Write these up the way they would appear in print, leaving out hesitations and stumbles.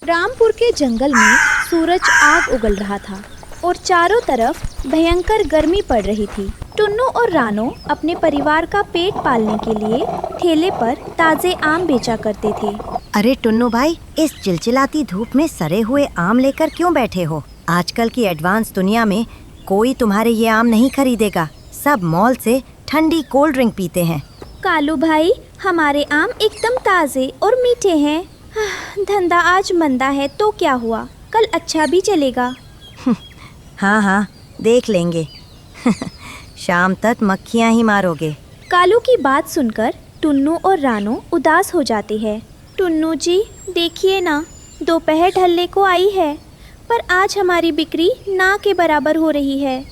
रामपुर के जंगल में सूरज आग उगल रहा था और चारों तरफ भयंकर गर्मी पड़ रही थी। टुन्नू और रानो अपने परिवार का पेट पालने के लिए ठेले पर ताजे आम बेचा करते थे। अरे टुन्नू भाई, इस चिलचिलाती धूप में सड़े हुए आम लेकर क्यों बैठे हो? आजकल की एडवांस दुनिया में कोई तुम्हारे ये आम नहीं खरीदेगा। सब मॉल से ठंडी कोल्ड ड्रिंक पीते हैं। कालू भाई, हमारे आम एकदम ताजे और मीठे हैं। धंधा आज मंदा है तो क्या हुआ, कल अच्छा भी चलेगा। हाँ हाँ, देख लेंगे। शाम तक मक्खियाँ ही मारोगे। कालू की बात सुनकर टुन्नू और रानो उदास हो जाते हैं। टुन्नू जी, देखिए ना, दोपहर ढलने को आई है, पर आज हमारी बिक्री ना के बराबर हो रही है।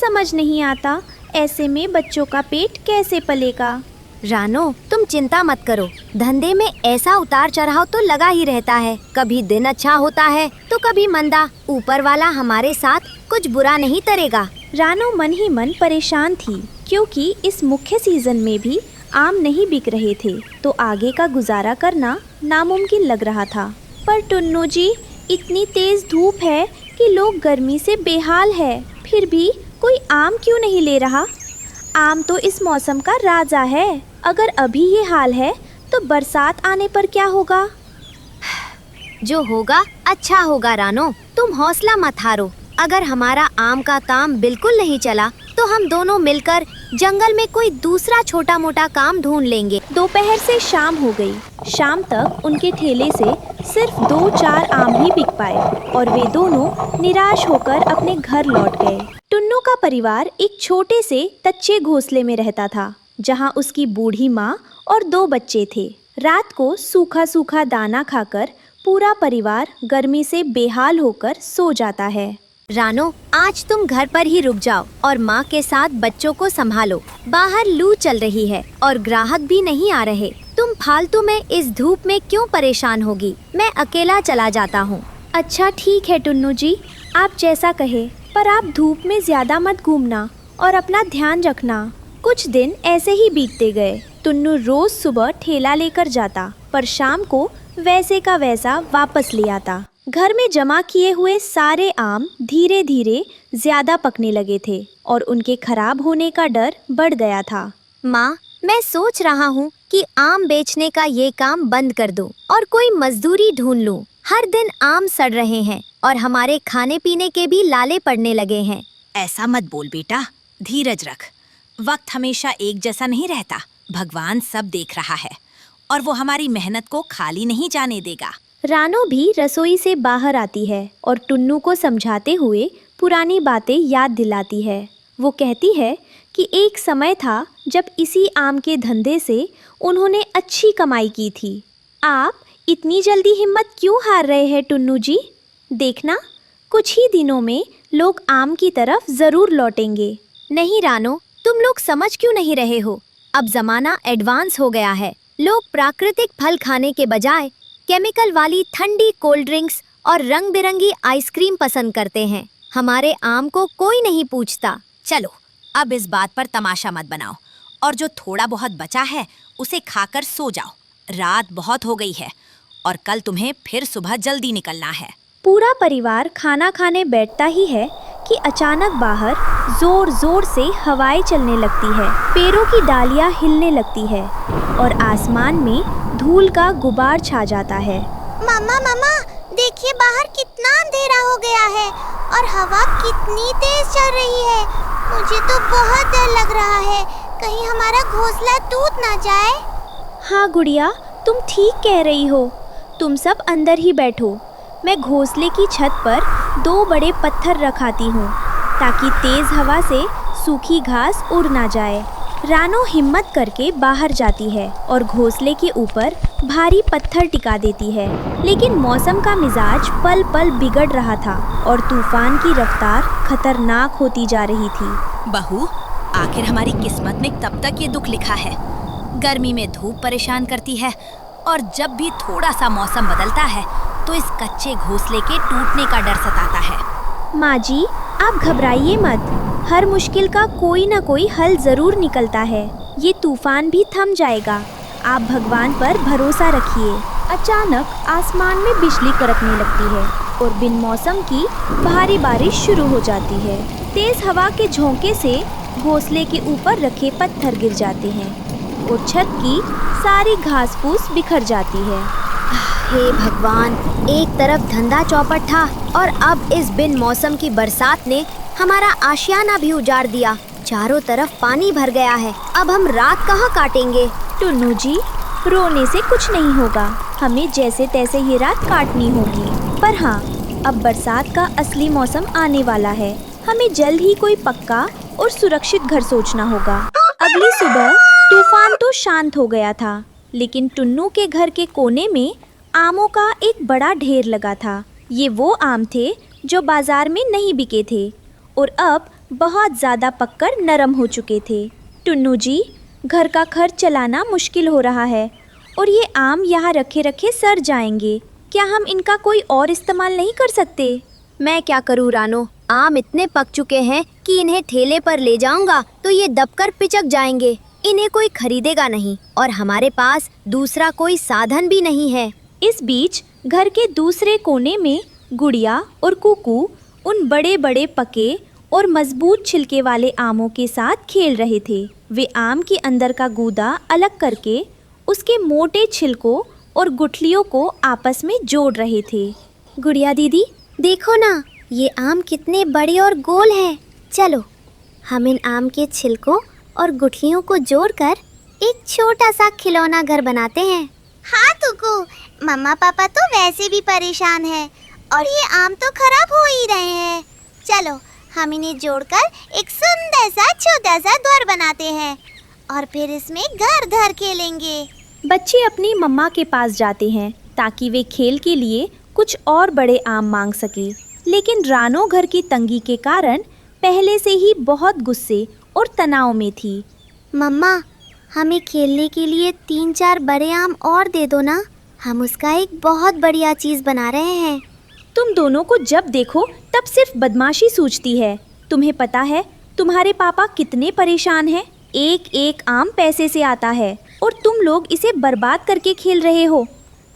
समझ नहीं आता ऐसे में बच्चों का पेट कैसे पलेगा। रानो, तुम चिंता मत करो। धंधे में ऐसा उतार चढ़ाव तो लगा ही रहता है। कभी दिन अच्छा होता है तो कभी मंदा। ऊपर वाला हमारे साथ कुछ बुरा नहीं करेगा। रानो मन ही मन परेशान थी, क्योंकि इस मुख्य सीजन में भी आम नहीं बिक रहे थे, तो आगे का गुजारा करना नामुमकिन लग रहा था। पर टुन्नू जी, इतनी तेज धूप है कि लोग गर्मी से बेहाल है, फिर भी कोई आम क्यों नहीं ले रहा? आम तो इस मौसम का राजा है। अगर अभी ये हाल है तो बरसात आने पर क्या होगा? जो होगा अच्छा होगा रानो, तुम हौसला मत हारो। अगर हमारा आम का काम बिल्कुल नहीं चला तो हम दोनों मिलकर जंगल में कोई दूसरा छोटा मोटा काम ढूंढ लेंगे। दोपहर से शाम हो गई। शाम तक उनके ठेले से सिर्फ 2-4 आम ही बिक पाए और वे दोनों निराश होकर अपने घर लौट गए। टुन्नू का परिवार एक छोटे से कच्चे घोंसले में रहता था, जहां उसकी बूढ़ी माँ और 2 बच्चे थे। रात को सूखा सूखा दाना खाकर पूरा परिवार गर्मी से बेहाल होकर सो जाता है। रानो, आज तुम घर पर ही रुक जाओ और माँ के साथ बच्चों को संभालो। बाहर लू चल रही है और ग्राहक भी नहीं आ रहे। तुम फालतू में इस धूप में क्यों परेशान होगी? मैं अकेला चला जाता हूँ। अच्छा ठीक है टुन्नू जी, आप जैसा कहे, पर आप धूप में ज्यादा मत घूमना और अपना ध्यान रखना। कुछ दिन ऐसे ही बीतते गए। टुन्नू रोज सुबह ठेला लेकर जाता, पर शाम को वैसे का वैसा वापस ले आता। घर में जमा किए हुए सारे आम धीरे धीरे ज्यादा पकने लगे थे और उनके खराब होने का डर बढ़ गया था। माँ, मैं सोच रहा हूँ कि आम बेचने का ये काम बंद कर दूं और कोई मजदूरी ढूंढ लूं। हर दिन आम सड़ रहे हैं और हमारे खाने पीने के भी लाले पड़ने लगे हैं। ऐसा मत बोल बेटा, धीरज रख। वक्त हमेशा एक जैसा नहीं रहता। भगवान सब देख रहा है और वो हमारी मेहनत को खाली नहीं जाने देगा। रानो भी रसोई से बाहर आती है और टुन्नू को समझाते हुए पुरानी बातें याद दिलाती है। वो कहती है कि एक समय था जब इसी आम के धंधे से उन्होंने अच्छी कमाई की थी। आप इतनी जल्दी हिम्मत क्यों हार रहे हैं टुन्नू जी? देखना, कुछ ही दिनों में लोग आम की तरफ जरूर लौटेंगे। नहीं रानो, तुम लोग समझ क्यों नहीं रहे हो? अब जमाना एडवांस हो गया है। लोग प्राकृतिक फल खाने के बजाय केमिकल वाली ठंडी कोल्ड ड्रिंक्स और रंग बिरंगी आइसक्रीम पसंद करते हैं। हमारे आम को कोई नहीं पूछता। चलो, अब इस बात पर तमाशा मत बनाओ और जो थोड़ा बहुत बचा है उसे खाकर सो जाओ। रात बहुत हो गई है और कल तुम्हें फिर सुबह जल्दी निकलना है। पूरा परिवार खाना खाने बैठता ही है कि अचानक बाहर जोर जोर से हवाएं चलने लगती है। पेड़ों की डालियां हिलने लगती है और आसमान में धूल का गुबार छा जाता है। मामा मामा, देखिए बाहर कितना अंधेरा हो गया है और हवा कितनी तेज चल रही है। मुझे तो बहुत डर लग रहा है, कहीं हमारा घोंसला टूट ना जाए। हाँ गुड़िया, तुम ठीक कह रही हो। तुम सब अंदर ही बैठो। मैं घोंसले की छत पर 2 बड़े पत्थर रखाती हूँ ताकि तेज हवा से सूखी घास उड़ ना जाए। रानो हिम्मत करके बाहर जाती है और घोंसले के ऊपर भारी पत्थर टिका देती है, लेकिन मौसम का मिजाज पल पल बिगड़ रहा था और तूफान की रफ्तार खतरनाक होती जा रही थी। बहू, आखिर हमारी किस्मत में तब तक ये दुख लिखा है। गर्मी में धूप परेशान करती है और जब भी थोड़ा सा मौसम बदलता है तो इस कच्चे घोंसले के टूटने का डर सताता है। माँ जी, आप घबराइए मत। हर मुश्किल का कोई ना कोई हल जरूर निकलता है। ये तूफान भी थम जाएगा। आप भगवान पर भरोसा रखिए। अचानक आसमान में बिजली कड़कने लगती है और बिन मौसम की भारी बारिश शुरू हो जाती है। तेज हवा के झोंके से घोंसले के ऊपर रखे पत्थर गिर जाते हैं और छत की सारी घास फूस बिखर जाती है। हे भगवान, एक तरफ धंधा चौपट था और अब इस बिन मौसम की बरसात ने हमारा आशियाना भी उजाड़ दिया। चारों तरफ पानी भर गया है। अब हम रात कहाँ काटेंगे? टुन्नू जी, रोने से कुछ नहीं होगा, हमें जैसे तैसे ये रात काटनी होगी। पर हाँ, अब बरसात का असली मौसम आने वाला है। हमें जल्द ही कोई पक्का और सुरक्षित घर सोचना होगा। अगली सुबह तूफान तो शांत हो गया था, लेकिन टुन्नू के घर के कोने में आमों का एक बड़ा ढेर लगा था। ये वो आम थे जो बाजार में नहीं बिके थे और अब बहुत ज़्यादा पककर नरम हो चुके थे। टुन्नू जी, घर का खर्च चलाना मुश्किल हो रहा है और ये आम यहाँ रखे रखे सड़ जाएंगे। क्या हम इनका कोई और इस्तेमाल नहीं कर सकते? मैं क्या करूँ रानो, आम इतने पक चुके हैं कि इन्हें ठेले पर ले जाऊंगा तो ये दबकर पिचक जाएंगे। इन्हें कोई खरीदेगा नहीं और हमारे पास दूसरा कोई साधन भी नहीं है। इस बीच घर के दूसरे कोने में गुड़िया और कुकू उन बड़े बड़े पके और मजबूत छिलके वाले आमों के साथ खेल रहे थे। वे आम के अंदर का गूदा अलग करके उसके मोटे छिलकों और गुठलियों को आपस में जोड़ रहे थे। गुड़िया दीदी, देखो ना, ये आम कितने बड़े और गोल हैं। चलो हम इन आम के छिलकों और गुठलियों को जोड़कर एक छोटा सा खिलौना घर बनाते हैं। हाँ तुकू, मम्मा पापा तो वैसे भी परेशान हैं और ये आम तो खराब हो ही रहे हैं। चलो हम इन्हें जोड़कर एक सुंदर सा छोटा सा द्वार बनाते हैं और फिर इसमें घर घर खेलेंगे। बच्चे अपनी मम्मा के पास जाते हैं ताकि वे खेल के लिए कुछ और बड़े आम मांग सके, लेकिन रानो घर की तंगी के कारण पहले से ही बहुत गुस्से और तनाव में थी। मम्मा, हमें खेलने के लिए 3-4 बड़े आम और दे दो ना, हम उसका एक बहुत बढ़िया चीज़ बना रहे हैं। तुम दोनों को जब देखो तब सिर्फ बदमाशी सूझती है। तुम्हें पता है तुम्हारे पापा कितने परेशान हैं? एक एक आम पैसे से आता है और तुम लोग इसे बर्बाद करके खेल रहे हो।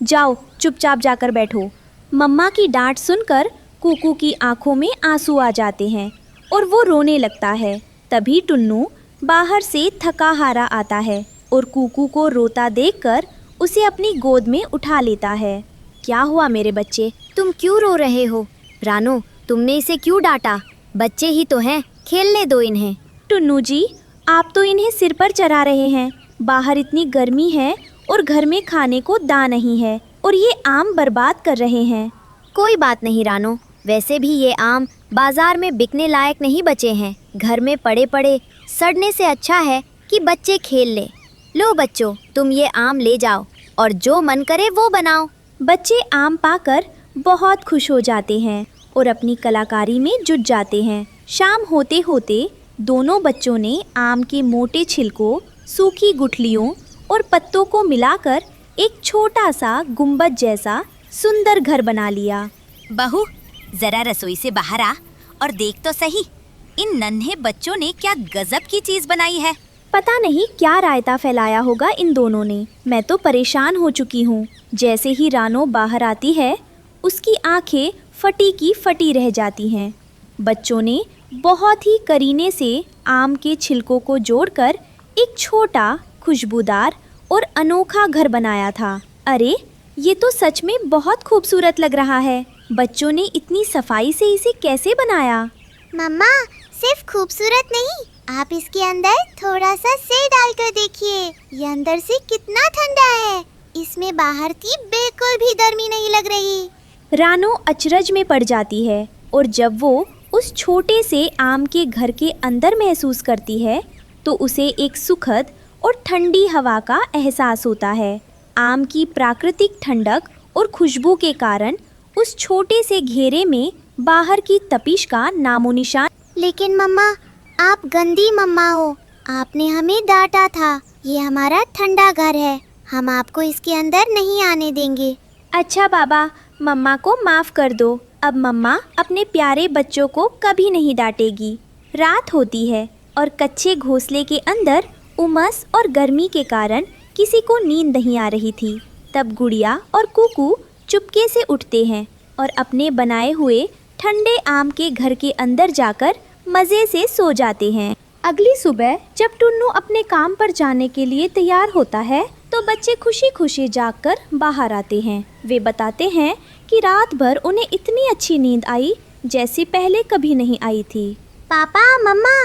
जाओ चुपचाप जाकर बैठो। मम्मा की डांट सुनकर कुकू की आंखों में आंसू आ जाते हैं और वो रोने लगता है। तभी टुन्नू बाहर से थका हारा आता है और कुकू को रोता देखकर उसे अपनी गोद में उठा लेता है। क्या हुआ मेरे बच्चे, तुम क्यों रो रहे हो? रानो, तुमने इसे क्यों डांटा? बच्चे ही तो हैं, खेलने दो इन्हें। टुन्नू जी, आप तो इन्हें सिर पर चढ़ा रहे हैं। बाहर इतनी गर्मी है और घर में खाने को दाल नहीं है और ये आम बर्बाद कर रहे हैं। कोई बात नहीं रानो, वैसे भी ये आम बाजार में बिकने लायक नहीं बचे हैं। घर में पड़े पड़े सड़ने से अच्छा है कि बच्चे खेल ले। लो बच्चों, तुम ये आम ले जाओ और जो मन करे वो बनाओ। बच्चे आम पाकर बहुत खुश हो जाते हैं और अपनी कलाकारी में जुट जाते हैं। शाम होते होते दोनों बच्चों ने आम के मोटे छिलकों, सूखी गुठलियों और पत्तों को मिलाकर एक छोटा सा गुंबद जैसा सुंदर घर बना लिया। बहू, जरा रसोई से बाहर आ और देख तो सही, इन नन्हे बच्चों ने क्या गजब की चीज बनाई है। पता नहीं क्या रायता फैलाया होगा इन दोनों ने। मैं तो परेशान हो चुकी हूँ। जैसे ही रानो बाहर आती है उसकी आंखें फटी की फटी रह जाती हैं। बच्चों ने बहुत ही करीने से आम के छिलकों को जोड़कर एक छोटा, खुशबूदार और अनोखा घर बनाया था। अरे, ये तो सच में बहुत खूबसूरत लग रहा है। बच्चों ने इतनी सफाई से इसे कैसे बनाया? मम्मा, सिर्फ खूबसूरत नहीं, आप इसके अंदर थोड़ा सा सेब डालकर देखिए। ये अंदर से कितना ठंडा है। इसमें बाहर की बिल्कुल भी गर्मी नहीं लग रही। रानो अचरज में पड़ जाती है और जब वो उस छोटे से आम के घर के अंदर महसूस करती है तो उसे एक सुखद और ठंडी हवा का एहसास होता है। आम की प्राकृतिक ठंडक और खुशबू के कारण उस छोटे से घेरे में बाहर की तपिश का नामो निशान। लेकिन मम्मा, आप गंदी मम्मा हो। आपने हमें डांटा था। ये हमारा ठंडा घर है, हम आपको इसके अंदर नहीं आने देंगे। अच्छा बाबा, मम्मा को माफ़ कर दो। अब मम्मा अपने प्यारे बच्चों को कभी नहीं डांटेगी। रात होती है और कच्चे घोंसले के अंदर उमस और गर्मी के कारण किसी को नींद नहीं आ रही थी। तब गुड़िया और कुकू चुपके से उठते हैं और अपने बनाए हुए ठंडे आम के घर के अंदर जाकर मज़े से सो जाते हैं। अगली सुबह जब टुन्नू अपने काम पर जाने के लिए तैयार होता है तो बच्चे खुशी खुशी जागकर बाहर आते हैं। वे बताते हैं कि रात भर उन्हें इतनी अच्छी नींद आई जैसी पहले कभी नहीं आई थी। पापा मम्मा,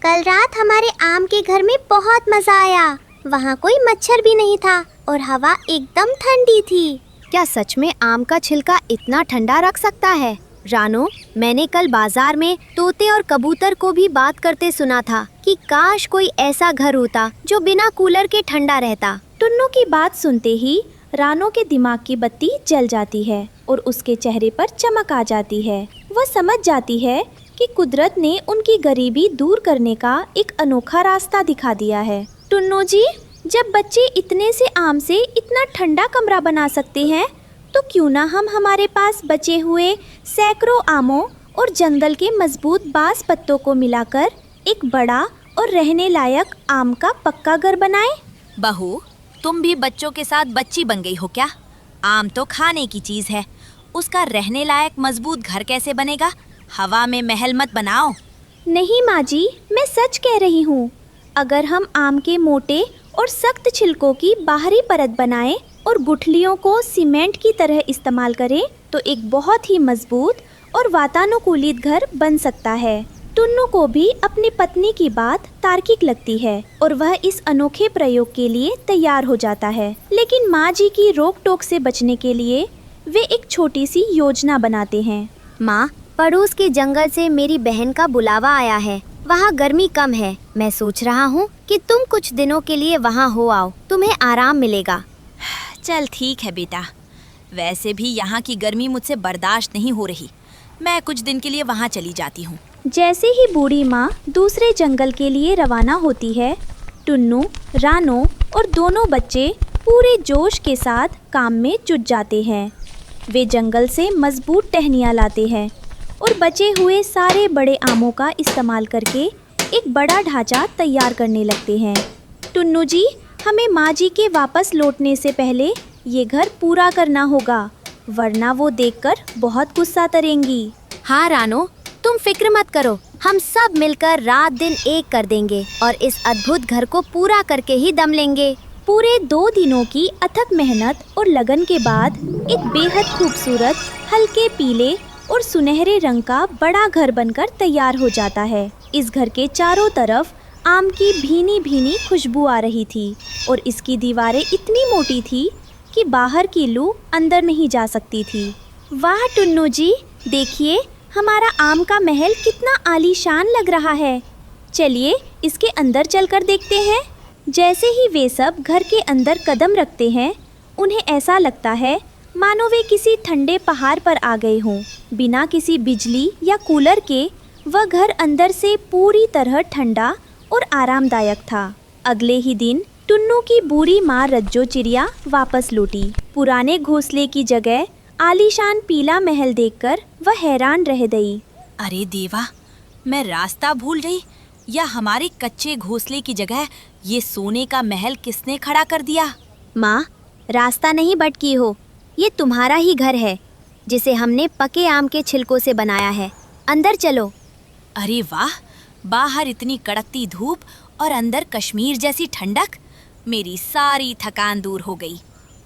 कल रात हमारे आम के घर में बहुत मजा आया। वहाँ कोई मच्छर भी नहीं था और हवा एकदम ठंडी थी। क्या सच में आम का छिलका इतना ठंडा रख सकता है? रानो, मैंने कल बाजार में तोते और कबूतर को भी बात करते सुना था कि काश कोई ऐसा घर होता जो बिना कूलर के ठंडा रहता। टुन्नू की बात सुनते ही रानो के दिमाग की बत्ती जल जाती है और उसके चेहरे पर चमक आ जाती है। वह समझ जाती है कि कुदरत ने उनकी गरीबी दूर करने का एक अनोखा रास्ता दिखा दिया है। टुन्नू जी, जब बच्चे इतने से आम से इतना ठंडा कमरा बना सकते हैं तो क्यों ना हम हमारे पास बचे हुए सैकड़ों आमों और जंगल के मजबूत बांस पत्तों को मिलाकर एक बड़ा और रहने लायक आम का पक्का घर बनाएं? बहू, तुम भी बच्चों के साथ बच्ची बन गई हो क्या? आम तो खाने की चीज है, उसका रहने लायक मजबूत घर कैसे बनेगा? हवा में महल मत बनाओ। नहीं माँ जी, मैं सच कह रही हूँ। अगर हम आम के मोटे और सख्त छिलकों की बाहरी परत बनाएं और गुठलियों को सीमेंट की तरह इस्तेमाल करें तो एक बहुत ही मजबूत और वातानुकूलित घर बन सकता है। टुन्नू को भी अपनी पत्नी की बात तार्किक लगती है और वह इस अनोखे प्रयोग के लिए तैयार हो जाता है। लेकिन माँ जी की रोक टोक से बचने के लिए वे एक छोटी सी योजना बनाते हैं। माँ, पड़ोस के जंगल से मेरी बहन का बुलावा आया है। वहाँ गर्मी कम है। मैं सोच रहा हूँ कि तुम कुछ दिनों के लिए वहाँ हो आओ, तुम्हें आराम मिलेगा। चल ठीक है बेटा, वैसे भी यहाँ की गर्मी मुझसे बर्दाश्त नहीं हो रही। मैं कुछ दिन के लिए वहाँ चली जाती हूँ। जैसे ही बूढ़ी माँ दूसरे जंगल के लिए रवाना होती है, टुन्नू, रानो और दोनों बच्चे पूरे जोश के साथ काम में जुट जाते हैं। वे जंगल से मजबूत टहनियाँ लाते हैं और बचे हुए सारे बड़े आमों का इस्तेमाल करके एक बड़ा ढांचा तैयार करने लगते हैं। टुन्नू जी, हमें माँ जी के वापस लौटने से पहले ये घर पूरा करना होगा, वरना वो देखकर बहुत गुस्सा करेंगी। हाँ रानो, तुम फिक्र मत करो, हम सब मिलकर रात दिन एक कर देंगे और इस अद्भुत घर को पूरा करके ही दम लेंगे। पूरे 2 दिनों की अथक मेहनत और लगन के बाद एक बेहद खूबसूरत हल्के पीले और सुनहरे रंग का बड़ा घर बनकर तैयार हो जाता है। इस घर के चारों तरफ आम की भीनी भीनी खुशबू आ रही थी और इसकी दीवारें इतनी मोटी थी कि बाहर की लू अंदर नहीं जा सकती थी। वाह टुन्नू जी, देखिए हमारा आम का महल कितना आलीशान लग रहा है। चलिए इसके अंदर चलकर देखते हैं। जैसे ही वे सब घर के अंदर कदम रखते हैं, उन्हें ऐसा लगता है मानो वे किसी ठंडे पहाड़ पर आ गए हों। बिना किसी बिजली या कूलर के वह घर अंदर से पूरी तरह ठंडा और आरामदायक था। अगले ही दिन टुन्नू की बूढ़ी माँ रज्जो चिड़िया वापस लौटी। पुराने घोंसले की जगह आलीशान पीला महल देखकर वह हैरान रह गई। अरे देवा, मैं रास्ता भूल गई या हमारे कच्चे घोंसले की जगह ये सोने का महल किसने खड़ा कर दिया? माँ, रास्ता नहीं भटकी हो, ये तुम्हारा ही घर है जिसे हमने पके आम के छिलकों से बनाया है। अंदर चलो। अरे वाह, बाहर इतनी कड़कती धूप और अंदर कश्मीर जैसी ठंडक। मेरी सारी थकान दूर हो गई।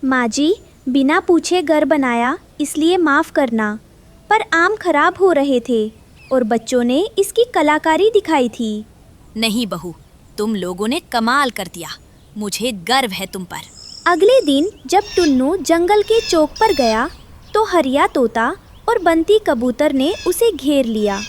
माँ जी, बिना पूछे घर बनाया इसलिए माफ़ करना, पर आम खराब हो रहे थे और बच्चों ने इसकी कलाकारी दिखाई थी। नहीं बहू, तुम लोगों ने कमाल कर दिया। मुझे गर्व है तुम पर। अगले दिन जब टुन्नू जंगल के चौक पर गया तो हरिया तोता और बंती कबूतर ने उसे घेर लिया।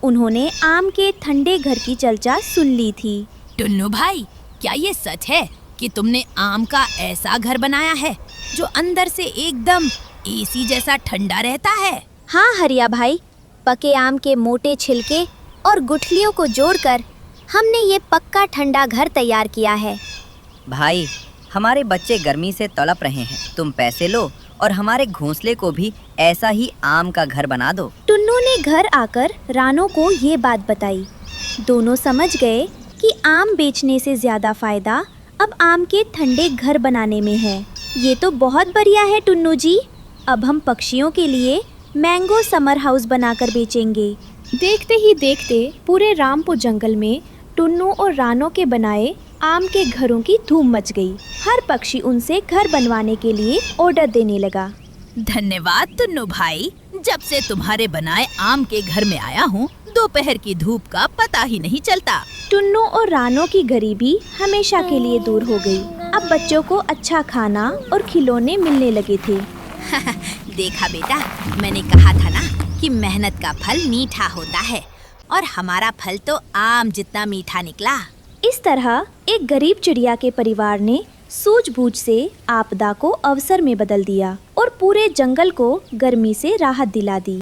उन्होंने आम के ठंडे घर की चर्चा सुन ली थी। टुन्नू भाई, क्या ये सच है कि तुमने आम का ऐसा घर बनाया है जो अंदर से एकदम एसी जैसा ठंडा रहता है? हाँ हरिया भाई, पके आम के मोटे छिलके और गुठलियों को जोड़कर हमने ये पक्का ठंडा घर तैयार किया है। भाई, हमारे बच्चे गर्मी से तड़प रहे हैं। तुम पैसे लो और हमारे घोंसले को भी ऐसा ही आम का घर बना दो। टुन्नू ने घर आकर रानो को ये बात बताई। दोनों समझ गए कि आम बेचने से ज्यादा फायदा अब आम के ठंडे घर बनाने में है। ये तो बहुत बढ़िया है टुन्नू जी। अब हम पक्षियों के लिए मैंगो समर हाउस बनाकर बेचेंगे। देखते ही देखते पूरे रामपुर जंगल में टुन्नू और रानो के बनाए आम के घरों की धूम मच गई। हर पक्षी उनसे घर बनवाने के लिए ऑर्डर देने लगा। धन्यवाद टुन्नू भाई, जब से तुम्हारे बनाए आम के घर में आया हूँ दोपहर की धूप का पता ही नहीं चलता। टुन्नू और रानो की गरीबी हमेशा के लिए दूर हो गई। अब बच्चों को अच्छा खाना और खिलौने मिलने लगे थे। देखा बेटा, मैंने कहा था ना कि मेहनत का फल मीठा होता है, और हमारा फल तो आम जितना मीठा निकला। इस तरह एक गरीब चिड़िया के परिवार ने सूझबूझ से आपदा को अवसर में बदल दिया और पूरे जंगल को गर्मी से राहत दिला दी।